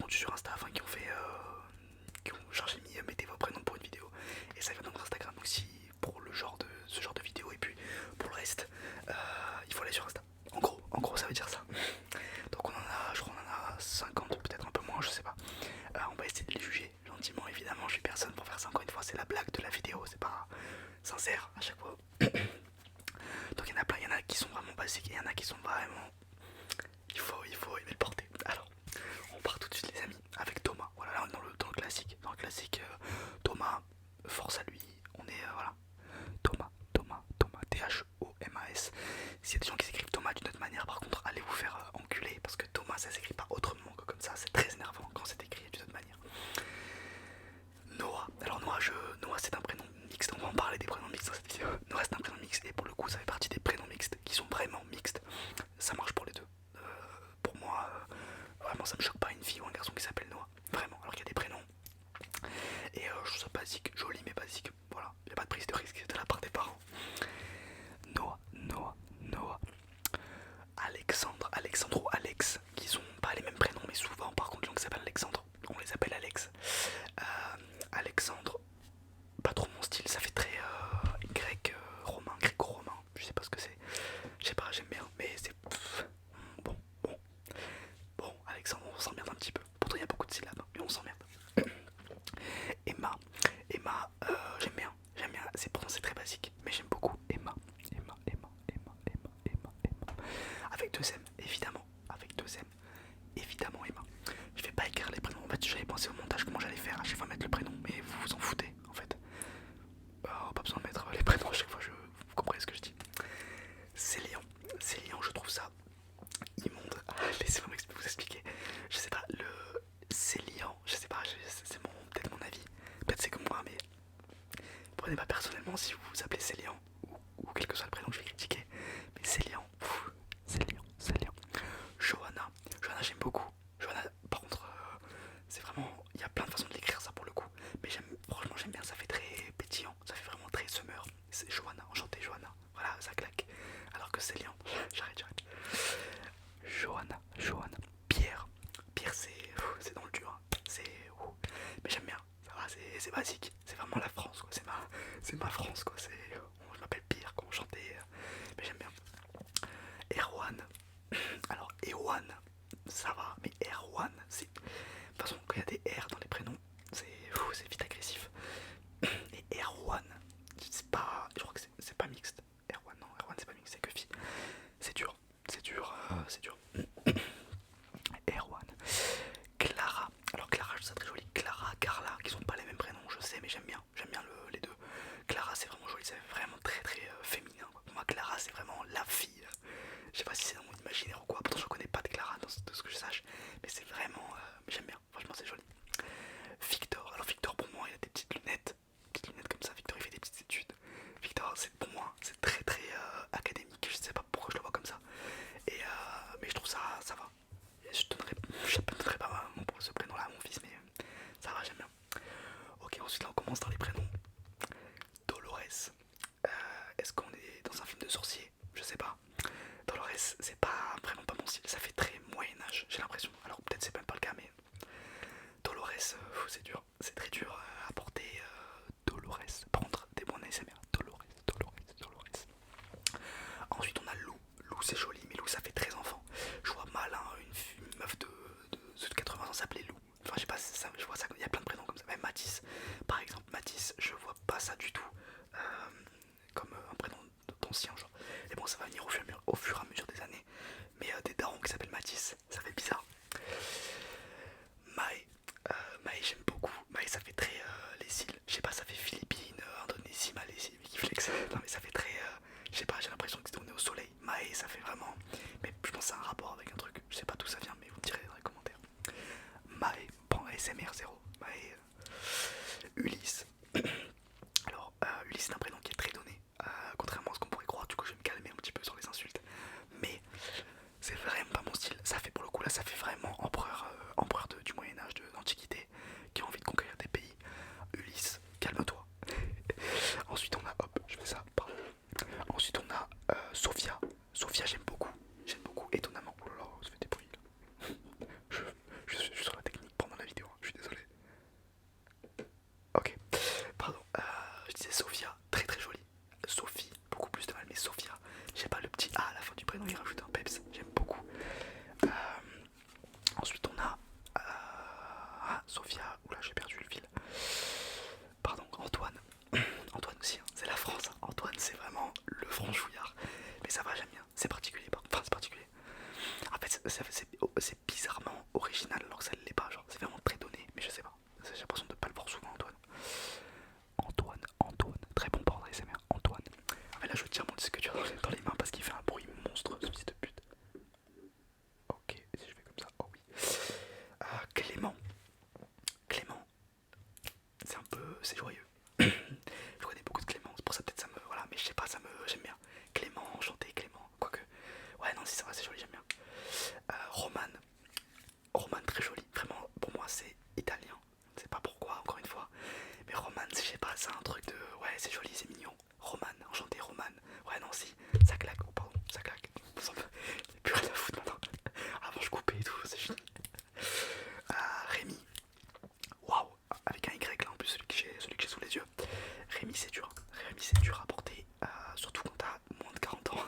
répondu sur Insta, enfin qui ont cherché mis mettez vos prénoms pour une vidéo et ça vient de notre Instagram. Donc si pour ce genre de vidéo et puis pour le reste, il faut aller sur Insta. En gros ça veut dire ça. Donc je crois qu'on en a 50, peut-être un peu moins, je sais pas. On va essayer de les juger gentiment, évidemment. Je suis personne pour faire ça. Encore une fois, c'est la blague de la vidéo, c'est pas sincère à chaque fois. Donc il y en a plein, il y en a qui sont vraiment basiques et il y en a qui sont vraiment. Il faut aimer le porter. Alors, on part tout de suite les amis avec Thomas. Voilà, là on est dans le classique. Dans le classique, Thomas, force à lui. On est voilà. Thomas, Thomas, S'il y a des gens qui s'écrivent Thomas d'une autre manière, par contre, allez vous faire enculer parce que Thomas ça s'écrit pas autrement que comme ça. C'est très énervant quand c'est écrit d'une autre manière. Noah, alors Noah c'est un prénom mixte, on va en parler des prénoms mixtes dans cette vidéo. Noah c'est un prénom mixte et pour le coup ça fait partie des prénoms mixtes qui sont vraiment mixtes. Ça marche pour les deux. Pour moi, vraiment ça me choque pas une fille ou un garçon qui s'appelle Noah. Vraiment, alors qu'il y a des prénoms. Et je trouve ça basique, joli mais basique. Voilà, il n'y a pas de prise de risque de la part des parents. Noah. Alexandre ou Alex, qui sont pas les mêmes prénoms mais souvent par contre les gens qui s'appellent Alexandre, on les appelle Alex. Alexandre, pas trop mon style, ça fait très grec, romain, gréco-romain, je sais pas ce que c'est, je sais pas, j'aime bien, mais c'est bon, Alexandre, on s'emmerde un petit peu, pourtant il y a beaucoup de syllabes, mais on s'emmerde. Emma, j'aime bien, pourtant c'est très basique, mais j'aime beaucoup Emma, avec deux M, évidemment Emma. Je vais pas écrire les prénoms, en fait j'avais pensé au montage comment j'allais faire, à chaque fois mettre le prénom, mais vous vous en foutez en fait. Pas besoin de mettre les prénoms à chaque fois, vous comprenez ce que je dis. Célian, je trouve ça immonde. Laissez-moi vous expliquer. Je sais pas, le Célian, je sais pas, c'est peut-être mon avis. Peut-être c'est comme moi, mais prenez pas personnellement si vous vous appelez Célian ou quel que soit le prénom que je vais critiquer. Mais Célian, Célian. Johanna, j'aime beaucoup. Johanna, par contre, c'est vraiment, il y a plein de façons de l'écrire ça pour le coup. Mais franchement j'aime bien, ça fait très pétillant, ça fait vraiment très summer. C'est Johanna, enchanté Johanna. Voilà, ça claque. Alors que Célian, j'arrête. Johanna. Pierre, c'est dans le dur. Mais j'aime bien. Ça va, c'est basique. C'est vraiment la France quoi. C'est ma France quoi. Je m'appelle Pierre quand on chantait. Mais j'aime bien. Erwan. Alors Erwan, ça va. Mais Erwan, c'est. De toute façon, quand il y a des R dans les prénoms, c'est vite agressif. Et Erwan, c'est pas. Je crois que c'est pas mixte. Erwan, non, Erwan c'est pas mixte, c'est que fille. C'est dur. Erwan. Clara. Alors Clara, je trouve ça très joli. Clara, Carla, qui sont pas les mêmes prénoms, je sais, mais j'aime bien les deux. Clara, c'est vraiment joli, c'est vraiment très féminin. Pour moi, Clara, c'est vraiment la fille. Je sais pas si c'est dans mon imaginaire ou quoi. Pourtant, je connais pas de Clara de ce que je sache, mais c'est vraiment, j'aime bien. Franchement, c'est joli. Victor. Alors Victor, pour moi, il a des petites lunettes comme ça. Victor, il fait des petites études. Victor, c'est pour moi, c'est très académique. Je sais pas pourquoi je le vois comme ça. Mais je trouve ça va. Je donnerai pas ce prénom-là à mon fils, mais ça va, j'aime bien. Ok, ensuite là on commence dans les prénoms. Dolores. Est-ce qu'on est dans un film de sorcier? Je sais pas. Dolores, c'est pas vraiment pas mon style. Ça fait très Moyen-Âge, j'ai l'impression. Alors peut-être c'est même pas le cas, mais Dolores, c'est dur. C'est très dur à porter. Dolores. Par contre, des bons ASMR. Dolores. Ensuite on a Lou. Lou c'est joli, mais Lou ça fait très enfant. Je vois mal hein, une meuf de 80 ans s'appeler Lou. Enfin je sais pas, je vois ça, il y a plein de prénoms comme ça. Même Mathis, par exemple, Mathis, je vois pas ça du tout comme un prénom d'ancien genre. Et bon ça va venir au fur et à mesure des années. Mais des darons qui s'appellent Mathis, ça fait bizarre. Maë, j'aime beaucoup. Maë ça fait très les îles, je sais pas, ça fait Philippines, Indonésie, Malaisie, Wikiflex. Non mais ça fait très, je sais pas, j'ai l'impression que on est au soleil. Maë ça fait vraiment, mais je pense que c'est un rapport avec un truc. Je sais pas d'où ça vient, mais vous me direz dans les commentaires. Maë, bon ASMR 0. Maë, Ulysse. Alors Ulysse c'est un prénom qui est très donné, contrairement à ce qu'on pourrait croire. Du coup je vais me calmer un petit peu sur les insultes. Mais c'est vraiment pas mon style. Ça fait pour le coup là, ça fait vraiment empereur du Moyen-Âge, de l'Antiquité, qui a envie de conquérir des pays. Ulysse, calme-toi. Ensuite on a, hop, je fais ça, pardon. Ensuite on a Sophia. Sophia j'aime beaucoup, étonnamment. Oh là là, ça fait des bruits là. Je suis sur la technique, Roman très joli, vraiment pour moi c'est italien, je sais pas pourquoi encore une fois, mais Roman je sais pas, c'est un truc de ouais c'est joli, c'est mignon. Roman, enchanté Roman, ouais non si, ça claque, oh, pardon, ça claque, j'ai plus rien à foutre maintenant, avant je coupais et tout, c'est fini. Rémi, waouh, avec un Y là en plus, celui que j'ai sous les yeux. Rémi c'est dur, Rémi c'est dur à porter, surtout quand t'as moins de 40 ans.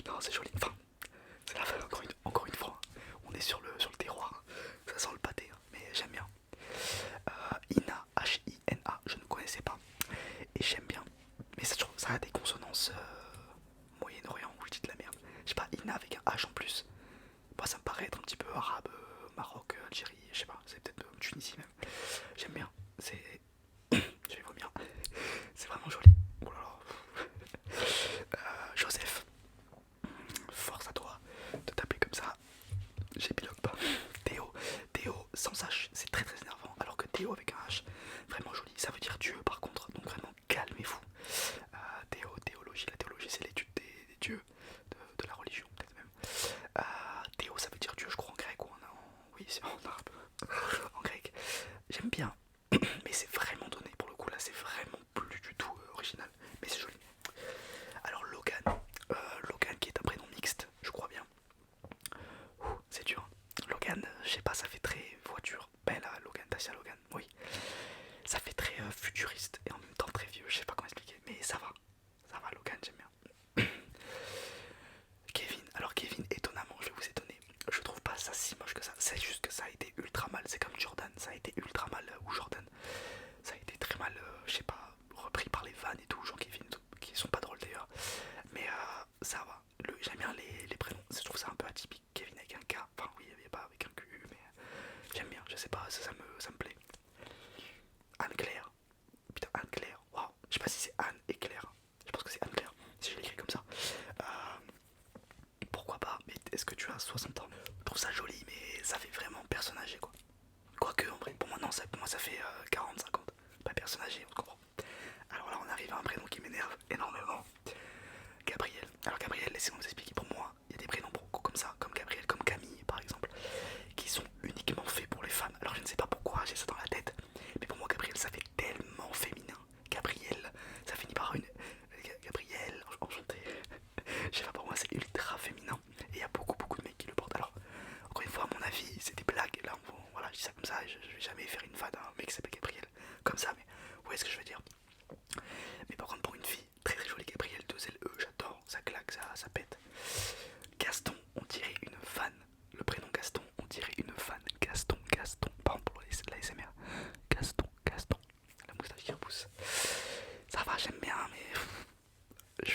Non c'est joli, enfin c'est la fin encore une fois, on est sur le terroir, ça sent le pâté, hein, mais j'aime bien. Ina, H-I-N-A, je ne connaissais pas, et j'aime bien, mais ça a des consonances Moyen-Orient, où je dis de la merde. Je sais pas, Ina avec un H en plus, moi ça me paraît être un petit peu arabe, Maroc, Algérie, je sais pas, c'est peut-être Tunisie même. J'aime bien, c'est... je vais vomir, c'est vraiment joli. Oh là là. Joseph, force à toi de taper comme ça, j'épilogue pas. Théo, Théo sans H, c'est très très énervant, alors que Théo avec un H, vraiment joli, ça veut dire Dieu par contre, donc vraiment calmez-vous. Théologie, la théologie c'est l'étude des dieux, de la religion peut-être même. Théo ça veut dire Dieu je crois en grec ou oui c'est en arabe, en grec. J'aime bien, mais c'est vraiment donné pour le coup là, c'est vraiment plus du tout original, mais c'est joli. Alors Logan, Logan qui est un prénom mixte, je crois bien. C'est dur. Logan, je sais pas, ça fait très voiture. Ben là, Logan, Dacia Logan, oui. Ça fait très futuriste et en même temps très vieux, je sais pas comment expliquer, mais ça va. Ça va, Logan, j'aime bien. Kevin, alors Kevin, étonnamment, je vais vous étonner. Je trouve pas ça si moche que ça. C'est juste que ça a été ultra mal. C'est comme Jordan, ça a été ultra mal. Ou Jordan, ça a été très mal, je sais pas, repris par les vannes et tout, Jean Kevin et tout, qui sont pas drôles d'ailleurs. Mais ça va. J'aime bien les prénoms. Je trouve ça un peu atypique. Kevin avec un K. Enfin, oui, il n'y avait pas avec un Q, mais j'aime bien. Je sais pas, ça me plaît. Anne-Claire. Putain, Anne-Claire. Waouh. Je sais pas si c'est Anne et Claire. Je pense que c'est Anne-Claire. Si je l'écris comme ça. Pourquoi pas, mais est-ce que tu as 60 ans? Je trouve ça joli, mais ça fait vraiment personne âgé quoi. Quoique, en vrai, pour moi, non, pour moi ça fait 40, 50. Pas personne âgé, on comprend. Alors là, on arrive à un prénom qui m'énerve énormément. Gabriel. Alors, Gabriel, laissez-moi vous expliquer. Pour moi, il y a des prénoms comme ça, comme Gabriel, comme Camille par exemple, qui sont uniquement faits pour les femmes. Alors, je ne sais pas pourquoi j'ai ça dans la tête, mais pour moi, Gabriel, ça fait tellement féminin. Gabriel, ça finit par une. Gabriel, enchanté. Je sais pas, pour moi, c'est ultra féminin. Et il y a beaucoup de mecs qui le portent. Alors, encore une fois, à mon avis, c'est des blagues. Là, voilà, je dis ça comme ça. Je vais jamais faire une fade à un mec qui s'appelle Gabriel. Comme ça, mais vous voyez ce que je veux dire. Mais par contre, pour une fille, très très jolie Gabriel, 2LE, j'adore. Ça claque, ça pète. Gaston, on dirait une fan. Le prénom Gaston, on dirait une fan. Gaston, par exemple pour l'ASMR. Gaston, la moustache qui repousse. Ça va, j'aime bien, mais je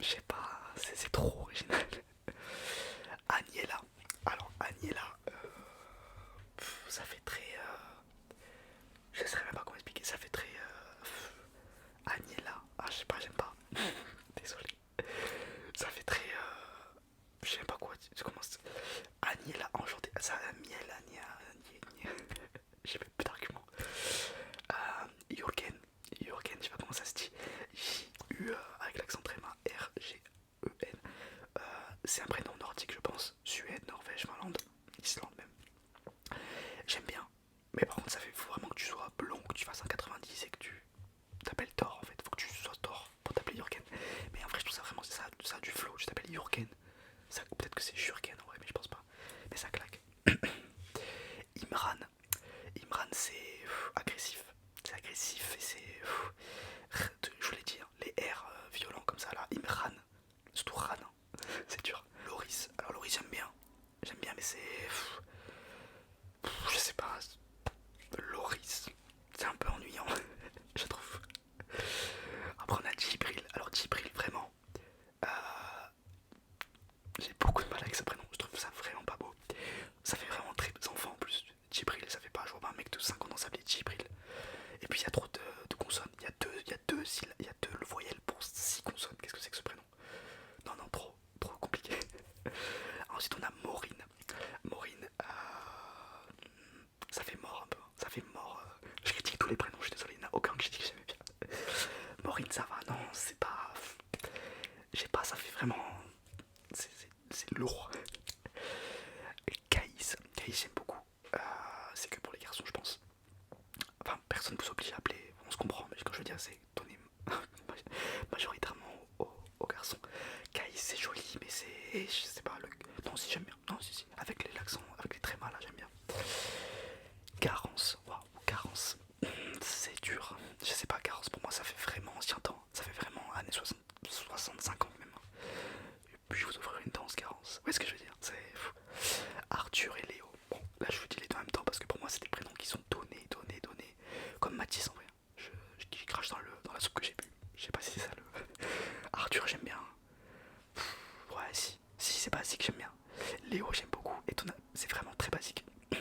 sais pas, c'est trop original. Agnella. Alors, Agnella, ça fait très. Je sais même pas comment expliquer, ça fait très. Agnella. Ah, je sais pas, j'aime pas. Désolé. Ça fait très. Je sais pas quoi. Comment Agnella, enchanté. Ça, miel, Agnia. J'ai même plus d'arguments. Jürgen, je sais pas comment ça se dit. J-U avec l'accent tréma, R-G-E-N. C'est un prénom nordique, je pense. Suède, Norvège, Finlande, Islande même. J'aime bien. Mais par contre, faut vraiment que tu sois blond, que tu fasses un 90 et que tu t'appelles Thor en fait. Faut que tu sois Thor pour t'appeler Jürgen. Mais en vrai, je trouve ça vraiment, ça a du flow. Tu t'appelles Jürgen. Peut-être que c'est Jürgen en vrai, mais je pense pas. Mais ça claque. Imran. Imran, c'est agressif. C'est agressif et c'est. Je vous l'ai dit, hein, les R violents comme ça là. Imran. Surtout Ran. C'est dur. Loris. Alors, Loris, j'aime bien. Mais c'est. Je sais pas. Loris. C'est un peu ennuyant, je trouve. Après, on a Djibril. Alors, Djibril, vraiment. J'ai beaucoup de mal avec ce prénom. Je trouve ça vraiment pas beau. Ça fait vraiment très enfant en plus. Djibril, ça fait pas. Je vois pas un mec de 5 ans s'appeler Djibril. Et puis il y a trop de consonnes. Il y a deux voyelles pour 6 consonnes. Qu'est-ce que c'est que ce prénom? Non, trop compliqué. Ensuite on a Maureen. Maureen,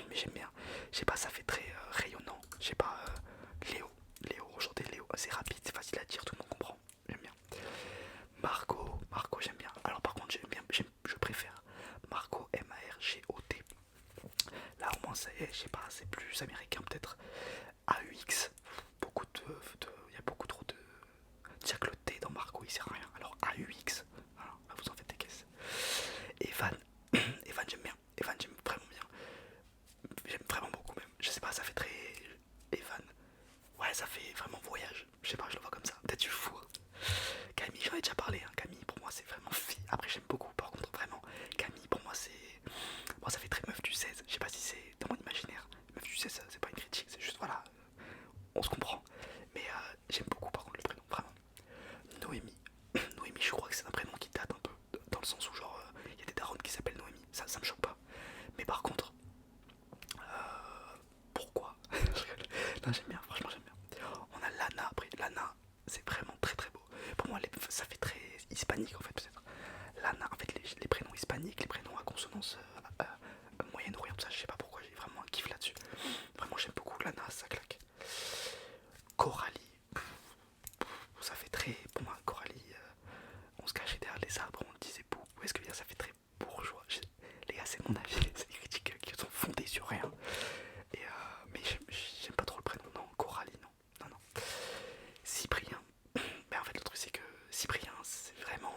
mais j'aime bien. Je sais pas, ça fait très rayonnant. Je sais pas, Léo, enchanté Léo, c'est rapide, c'est facile à dire, tout le monde comprend. J'aime bien. Margot j'aime bien. Alors par contre je préfère Margot Margot. Là au moins je sais pas, c'est plus américain peut-être. AUX, il y a beaucoup trop de. Dire que le T dans Margot il sert à rien. Alors AUX, voilà, là, vous en faites des caisses. Evan, Evan j'aime bien. Evan j'aime vraiment bien. J'aime vraiment beaucoup même. Je sais pas, ça fait très. Evan. Ouais, ça fait vraiment voyage. Je sais pas, je le vois comme ça. Peut-être je suis fou. Camille, j'en ai déjà parlé. Hein. Camille, pour moi, c'est vraiment fille. Après, j'aime beaucoup. Par contre, vraiment, Camille, pour moi, c'est. Moi, ça fait très meuf du 16. Je sais pas si c'est dans mon imaginaire. Meuf du 16, c'est pas une critique. C'est juste, voilà, on se comprend. Mais j'aime beaucoup, par contre, le prénom. Vraiment. Noémie. Noémie, je crois que c'est un prénom qui date un peu. Dans le sens où, genre, il y a des darons qui s'appellent Noémie. Ça me choque pas. Mais par contre, pourquoi? Non, j'aime bien, franchement j'aime bien. On a Lana après. Lana, c'est vraiment très très beau. Pour moi, ça fait très hispanique en fait, peut-être. Lana, en fait, les prénoms hispaniques, les prénoms à consonance moyen-orient, tout ça, je sais pas pourquoi, j'ai vraiment un kiff là-dessus. Vraiment, j'aime beaucoup Lana, ça claque. Coralie, ça fait très. Pour moi, Coralie, on se cachait derrière les arbres, on le disait beau. Où est-ce que bien ça fait très bourgeois? Les gars, c'est mon avis, c'est des critiques qui sont fondées sur rien. Et mais j'aime pas trop le prénom, non. Coralie, non. Non, non. Cyprien. Mais en fait, le truc, c'est que Cyprien, c'est vraiment.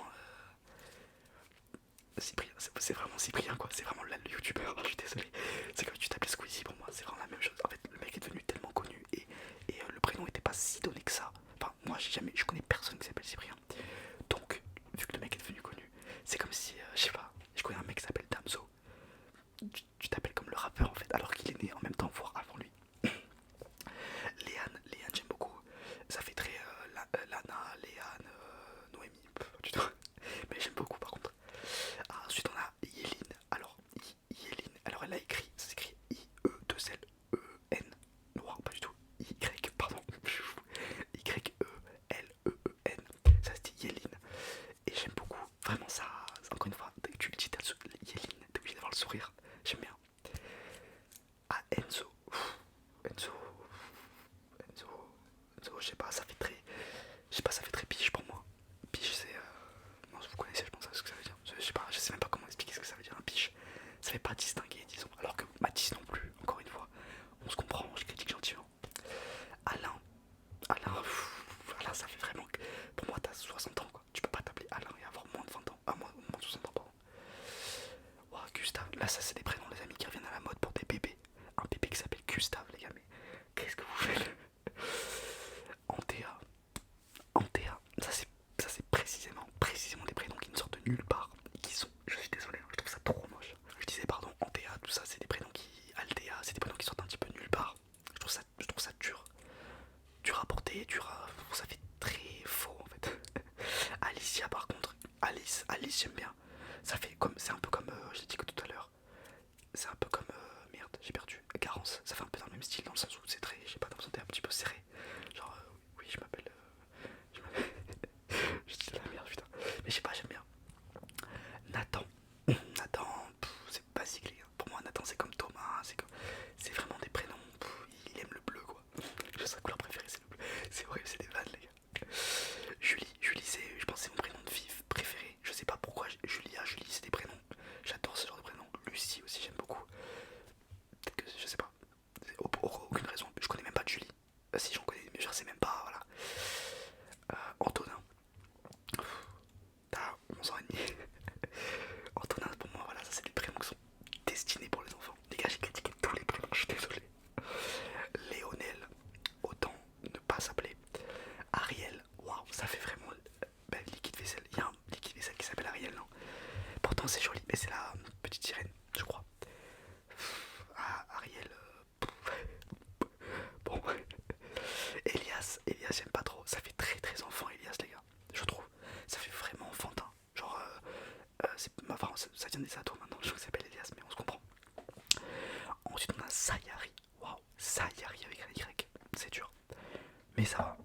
Cyprien, c'est vraiment Cyprien, quoi. C'est vraiment le youtubeur. Je suis désolé. C'est comme si tu t'appelais Squeezie pour moi. C'est vraiment la même chose. En fait, le mec est devenu tellement connu et le prénom était pas si donné que ça. Enfin, moi, je connais personne qui s'appelle Cyprien. Donc, vu que le mec est devenu connu, c'est comme si, je sais pas, je connais un mec qui s'appelle Damso. Tu t'appelles comme le rappeur en fait, alors qu'il est né en même temps, voire avant lui. Léane j'aime beaucoup. Ça fait très Lana, Léane, Noémie, du tout. Mais j'aime beaucoup par contre. Ah, ensuite on a Yéline. Alors, Yéline, alors elle a écrit, ça s'écrit I-E-2-L-E-N. Noir, pas du tout. Y, pardon, Y-E-L-E-E-N. Ça se dit Yéline. Et j'aime beaucoup. Vraiment ça, encore une fois, dès que tu le dis, Yéline, t'es obligé d'avoir le sourire. J'aime bien. Ah, Enzo. Enzo. Enzo. Enzo, je sais pas, ça fait très. Je sais pas, ça fait très piche pour moi. Piche, c'est. Non, vous connaissez, je pense, ce que ça veut dire. Je sais pas, je sais même pas comment expliquer ce que ça veut dire un piche. Ça fait pas distinguer, disons. Alors que Mathis non plus, encore une fois. On se comprend, je critique gentiment. Alain. Alain, ça fait vraiment. Pour moi, t'as 60 ans, quoi. Tu peux pas t'appeler Alain et avoir moins de 20 ans. Ah, moins de 60 ans, pardon. Wow, Gustave. Là, ça, c'est des prénoms, les amis, qui reviennent à la mode pour des bébés. Un bébé qui s'appelle Gustave, les gars, mais qu'est-ce que vous faites? Antea. Antea. Ça c'est précisément des prénoms qui ne sortent de nulle part. Et qui sont. Je suis désolé, hein, je trouve ça trop moche. Je disais, pardon, Antea, tout ça, c'est des prénoms qui. Altea, c'est des prénoms qui sortent un petit peu de nulle part. Je trouve ça dur. Dur à porter, ça fait très faux en fait. Alicia par contre, Alice j'aime bien. Ça fait comme, c'est un peu comme, j'ai dit que tout à l'heure, c'est un peu comme, merde, j'ai perdu, Garance, ça fait un peu dans le même style dans le sens où c'est très, je sais pas, dans le sens où t'es un petit peu serré. Genre, oui, je m'appelle, je dis de la merde, putain. Mais je sais pas, j'aime bien. Nathan, Nathan, c'est basique les gars. Pour moi, Nathan c'est comme Thomas, c'est vraiment des prénoms, il aime le bleu quoi. Sa couleur préférée c'est le bleu. C'est horrible, c'est des vannes les gars. Julie c'est, je pense que c'est mon prénom de fille préféré. Je sais pas pourquoi, Julie c'est des prénoms. J'adore ce genre de prénom. Lucie aussi j'aime beaucoup. Peut-être que, je sais pas. Aucune raison. Je connais même pas de Julie. Si j'en connais, mais je sais même pas, voilà. Antonin. T'as 11 ans et demi. Antonin pour moi, voilà, ça c'est des prénoms qui sont destinés pour les enfants. Les gars, j'ai critiqué tous les prénoms, je suis désolé. Léonel, autant ne pas s'appeler. Ariel, waouh, ça fait vraiment liquide vaisselle. Il y a un liquide vaisselle qui s'appelle Ariel, non? Pourtant c'est joli, mais c'est la petite sirène, je crois. Ah, Ariel. Bon, Elias, j'aime pas trop. Ça fait très très enfant, Elias, les gars. Je trouve. Ça fait vraiment enfantin. Genre, enfin, ça vient des ados maintenant. Je crois que ça s'appelle Elias, mais on se comprend. Ensuite, on a Sayari. Waouh, Sayari avec un Y. C'est dur. Mais ça va.